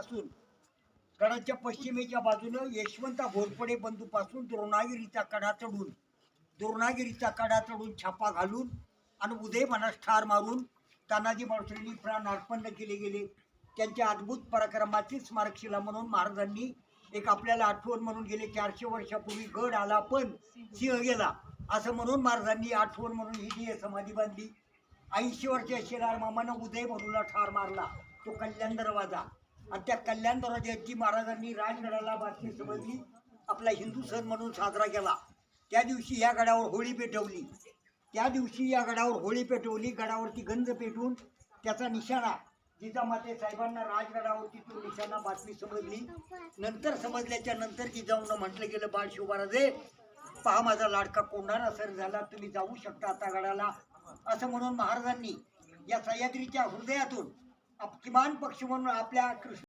असून गडाच्या पश्चिमेच्या बाजूनं यशवंता घोरपडे बंधूपासून द्रोणागिरीचा कडा चढून छापा घालून आणि उदयमानास ठार मारून तानाजी मालुसरेंनी प्राण अर्पण केले गेले. त्यांच्या अद्भुत पराक्रमाची स्मारकशिला म्हणून महाराजांनी एक आपल्याला आठवण म्हणून गेले 400 वर्षापूर्वी गड आला पण सिंह गेला असं म्हणून महाराजांनी आठवण म्हणून ही जी समाधी बांधली. 80 वर्षाच्या शेलार मामानं उदय म्हणूला ठार मारला तो कल्याण दरवाजा आणि त्या कल्याण दरवाज्याची महाराजांनी राजगडाला बातमी समजली. आपला हिंदू सण म्हणून साजरा केला. त्या दिवशी या गडावर होळी पेटवली. गडावरती गंज पेटवून त्याचा निशाणा जिजामाते साहेबांना राजगडावरती तो निशाणा बातमी समजली. नंतर समजल्याच्या नंतर जिजाऊंना म्हटलं गेलं बाळ शिवराजे पहा माझा लाडका कोंढाणा सर झाला, तुम्ही जाऊ शकता आता गडाला असं म्हणून महाराजांनी या सह्याद्रीच्या हृदयातून किमान पक्ष म्हणून आपल्या कृष्ण